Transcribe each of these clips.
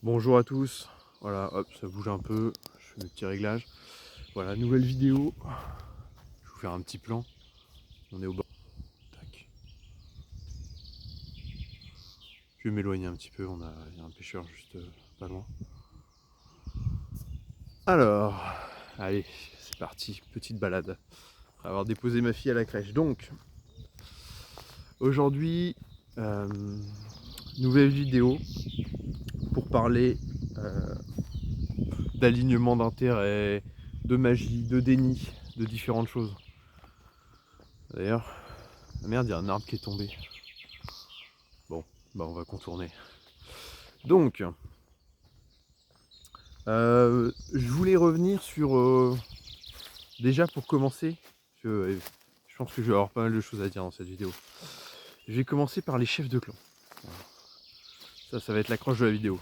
Bonjour à tous, voilà, hop, ça bouge un peu, je fais mes petits réglages. Voilà, nouvelle vidéo. Je vais vous faire un petit plan. On est au bord. Tac. Je vais m'éloigner un petit peu, il y a un pêcheur juste pas loin. Alors, allez, c'est parti, petite balade. Après avoir déposé ma fille à la crèche. Donc, aujourd'hui, nouvelle vidéo pour parler d'alignement d'intérêt, de magie, de déni, de différentes choses. D'ailleurs, ah merde, il y a un arbre qui est tombé. Bon, bah on va contourner. Donc, je voulais revenir sur... déjà pour commencer, je pense que je vais avoir pas mal de choses à dire dans cette vidéo. Je vais commencer par les chefs de clan. Voilà. Ça va être l'accroche de la vidéo.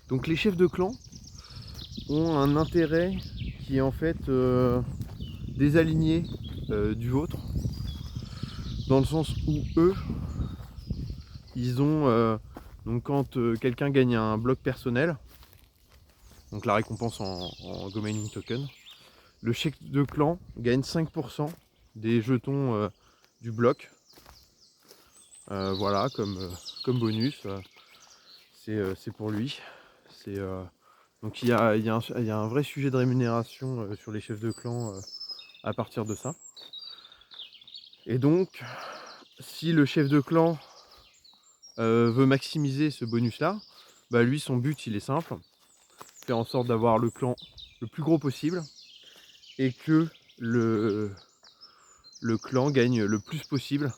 Donc les chefs de clan ont un intérêt qui est en fait désaligné du vôtre. Dans le sens où eux, ils ont... donc quand quelqu'un gagne un bloc personnel, donc la récompense en Go Mining Token, le chef de clan gagne 5% des jetons du bloc. Voilà, comme bonus, c'est pour lui. Donc il y a un vrai sujet de rémunération sur les chefs de clan à partir de ça. Et donc, si le chef de clan veut maximiser ce bonus-là, bah lui, son but, il est simple. Faire en sorte d'avoir le clan le plus gros possible et que le clan gagne le plus possible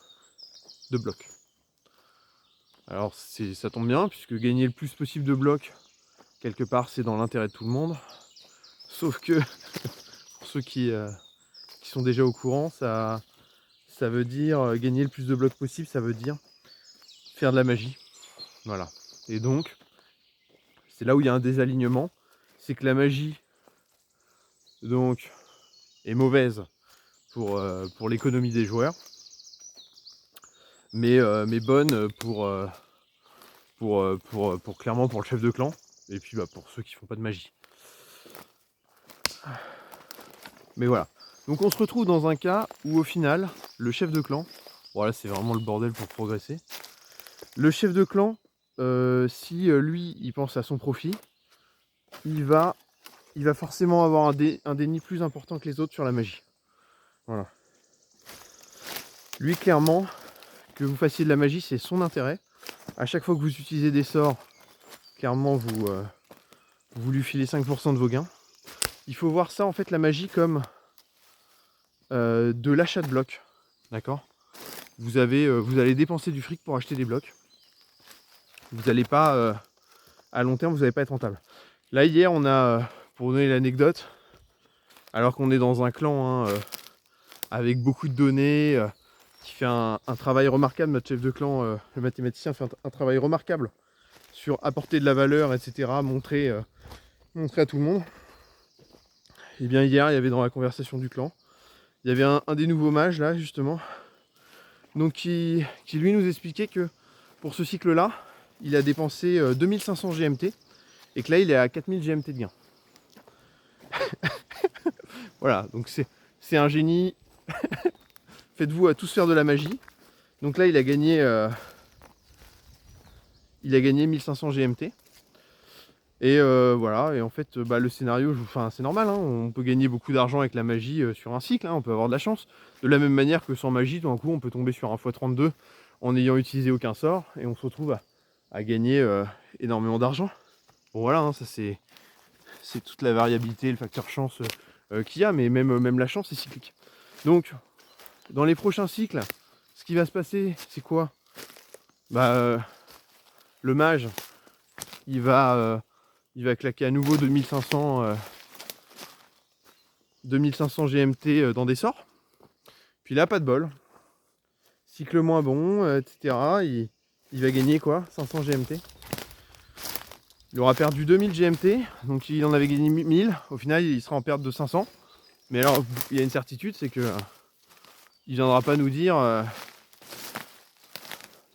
de blocs. Alors ça tombe bien, puisque gagner le plus possible de blocs, quelque part, c'est dans l'intérêt de tout le monde. Sauf que, pour ceux qui sont déjà au courant, ça veut dire gagner le plus de blocs possible, ça veut dire faire de la magie. Voilà. Et donc, c'est là où il y a un désalignement, c'est que la magie, donc, est mauvaise pour l'économie des joueurs, mais bonne pour clairement pour le chef de clan, et puis bah, pour ceux qui font pas de magie. Mais voilà. Donc on se retrouve dans un cas où au final, le chef de clan, voilà, c'est vraiment le bordel pour progresser. Le chef de clan, si lui il pense à son profit, il va forcément avoir un déni plus important que les autres sur la magie. Voilà. Lui clairement, que vous fassiez de la magie, c'est son intérêt. À chaque fois que vous utilisez des sorts, clairement vous lui filez 5% de vos gains. Il faut voir ça en fait, la magie, comme de l'achat de blocs. D'accord ? Vous allez dépenser du fric pour acheter des blocs. Vous n'allez pas, à long terme, vous n'allez pas être rentable. Là, hier, on a, pour donner l'anecdote, alors qu'on est dans un clan avec beaucoup de données, qui fait un travail remarquable, notre chef de clan, le mathématicien, fait un travail remarquable sur apporter de la valeur, etc., montrer à tout le monde. Et bien hier, il y avait dans la conversation du clan, il y avait un des nouveaux mages là, justement, donc qui lui nous expliquait que pour ce cycle-là, il a dépensé 2500 GMT et que là, il est à 4000 GMT de gain. Voilà, donc c'est un génie. Faites-vous à tous faire de la magie. Donc là, il a gagné 1500 GMT. Et voilà, et en fait, bah, le scénario, c'est normal, hein, on peut gagner beaucoup d'argent avec la magie sur un cycle, hein, on peut avoir de la chance. De la même manière que sans magie, tout d'un coup, on peut tomber sur un x32 en n'ayant utilisé aucun sort, et on se retrouve à gagner énormément d'argent. Bon voilà, hein, ça c'est toute la variabilité, le facteur chance qu'il y a, mais même la chance est cyclique. Donc, dans les prochains cycles, ce qui va se passer, c'est quoi ? Bah, le mage, il va claquer à nouveau 2500 GMT dans des sorts. Puis là, pas de bol. Cycle moins bon, etc. Il va gagner quoi ? 500 GMT. Il aura perdu 2000 GMT, donc il en avait gagné 1000. Au final, il sera en perte de 500. Mais alors, il y a une certitude, c'est que il viendra pas nous dire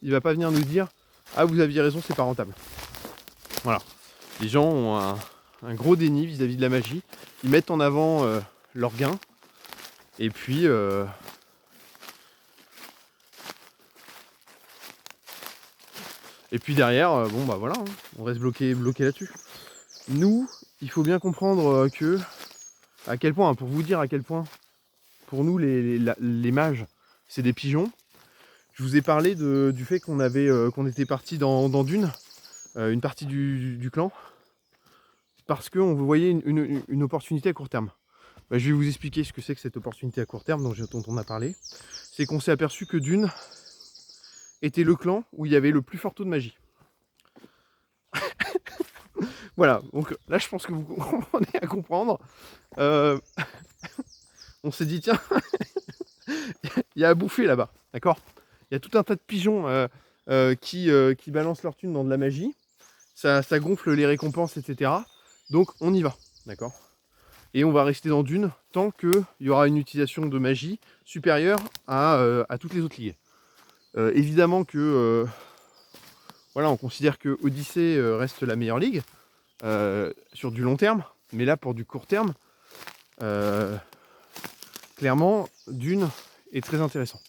il va pas venir nous dire ah vous aviez raison, c'est pas rentable. Voilà. Les gens ont un gros déni vis-à-vis de la magie. Ils mettent en avant leurs gains. Et puis derrière, bon bah voilà, hein, on reste bloqué là-dessus. Nous, il faut bien comprendre que à quel point, hein, pour vous dire à quel point, pour nous les mages, c'est des pigeons. Je vous ai parlé du fait qu'on était parti dans Dune, une partie du clan, parce qu'on voyait une opportunité à court terme. Bah, je vais vous expliquer ce que c'est que cette opportunité à court terme dont on a parlé. C'est qu'on s'est aperçu que Dune était le clan où il y avait le plus fort taux de magie. Voilà, donc là je pense que vous comprenez à comprendre. On s'est dit tiens, il y a à bouffer là-bas, d'accord? Il y a tout un tas de pigeons qui balancent leur thune dans de la magie. Ça gonfle les récompenses, etc. Donc on y va, d'accord? Et on va rester dans Dune tant qu'il y aura une utilisation de magie supérieure à toutes les autres ligues. Évidemment que voilà, on considère que Odyssée reste la meilleure ligue sur du long terme, mais là pour du court terme, clairement Dune est très intéressant.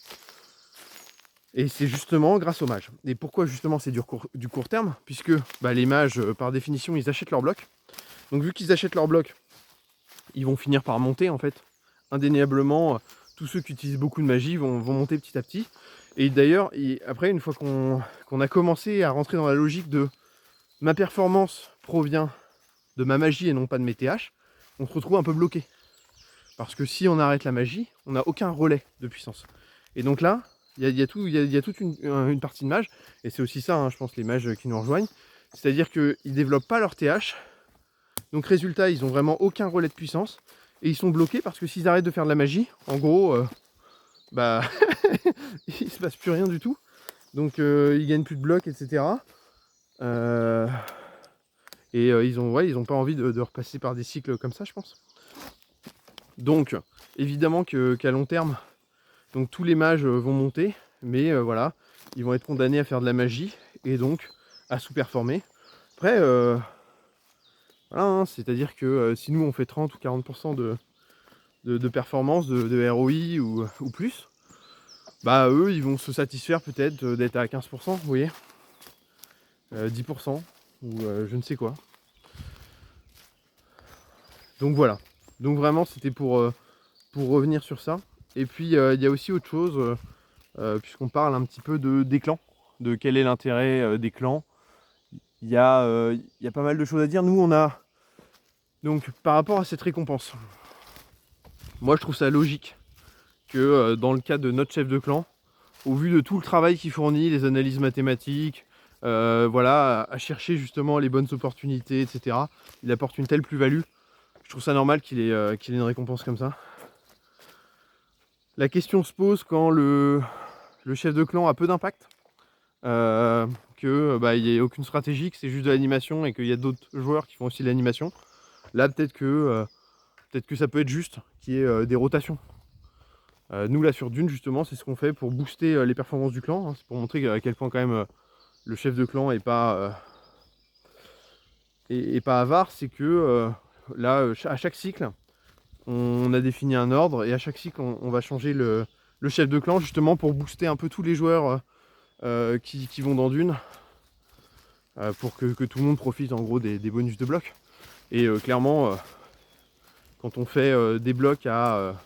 Et c'est justement grâce aux mages. Et pourquoi justement c'est du court terme? Puisque bah, les mages, par définition, ils achètent leurs blocs. Donc vu qu'ils achètent leurs blocs, ils vont finir par monter en fait. Indéniablement, tous ceux qui utilisent beaucoup de magie vont monter petit à petit. Et d'ailleurs, après, une fois qu'on a commencé à rentrer dans la logique de ma performance provient de ma magie et non pas de mes TH, on se retrouve un peu bloqué. Parce que si on arrête la magie, on n'a aucun relais de puissance. Et donc là, il y a toute une partie de mages, et c'est aussi ça, hein, je pense, les mages qui nous rejoignent. C'est-à-dire qu'ils ne développent pas leur TH, donc résultat, ils n'ont vraiment aucun relais de puissance, et ils sont bloqués parce que s'ils arrêtent de faire de la magie, en gros, bah, il ne se passe plus rien du tout. Donc ils gagnent plus de blocs, etc. Ils ont pas envie de repasser par des cycles comme ça, je pense. Donc, évidemment qu'à long terme, donc tous les mages vont monter, mais voilà, ils vont être condamnés à faire de la magie et donc à sous-performer. Après, voilà, hein, c'est-à-dire que si nous on fait 30 ou 40% de performance, de ROI ou plus, bah eux ils vont se satisfaire peut-être d'être à 15%, vous voyez, 10% ou je ne sais quoi. Donc voilà, donc vraiment c'était pour revenir sur ça. Et puis il y a aussi autre chose, puisqu'on parle un petit peu des clans, de quel est l'intérêt des clans. Il y a pas mal de choses à dire. Nous on a, donc par rapport à cette récompense, moi je trouve ça logique que dans le cas de notre chef de clan, au vu de tout le travail qu'il fournit, les analyses mathématiques, voilà, à chercher justement les bonnes opportunités, etc., il apporte une telle plus-value. Je trouve ça normal qu'il ait une récompense comme ça. La question se pose quand le chef de clan a peu d'impact, qu'il n'y ait aucune stratégie, que c'est juste de l'animation et qu'il y a d'autres joueurs qui font aussi de l'animation. Là peut-être que ça peut être juste qu'il y ait des rotations. Nous là sur Dune justement c'est ce qu'on fait pour booster les performances du clan, hein. C'est pour montrer à quel point quand même le chef de clan est pas avare. C'est que là à chaque cycle on a défini un ordre et à chaque cycle on va changer le chef de clan justement pour booster un peu tous les joueurs qui vont dans Dune, pour que tout le monde profite en gros des bonus de blocs. Et clairement quand on fait des blocs à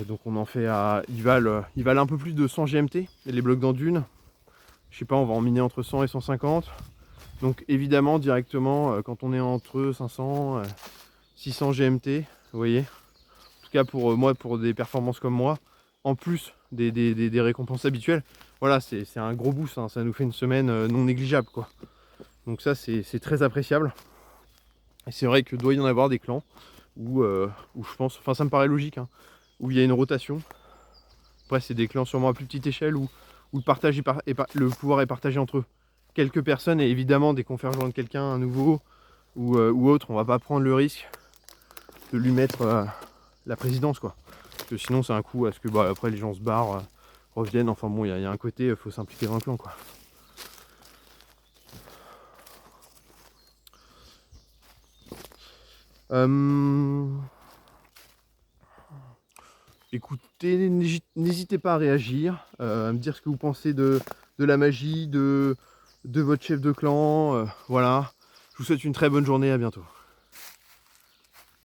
donc on en fait à, ils valent un peu plus de 100 GMT les blocs dans Dune. Je sais pas, on va en miner entre 100 et 150. Donc évidemment directement quand on est entre 500 600 GMT, vous voyez, en tout cas pour moi, pour des performances comme moi, en plus des récompenses habituelles, voilà, c'est un gros boost, hein. Ça nous fait une semaine non négligeable quoi. Donc ça c'est très appréciable. Et c'est vrai que doit y en avoir des clans où je pense, enfin ça me paraît logique, hein, où il y a une rotation. Après c'est des clans sûrement à plus petite échelle où le pouvoir est partagé entre quelques personnes, et évidemment dès qu'on fait rejoindre quelqu'un, un nouveau ou autre, on va pas prendre le risque de lui mettre la présidence quoi. Parce que sinon c'est un coup à ce que après les gens se barrent reviennent. Enfin bon, il y a un côté, il faut s'impliquer dans le clan, quoi. Écoutez, n'hésitez pas à réagir, à me dire ce que vous pensez de la magie, de votre chef de clan. Voilà. Je vous souhaite une très bonne journée, à bientôt.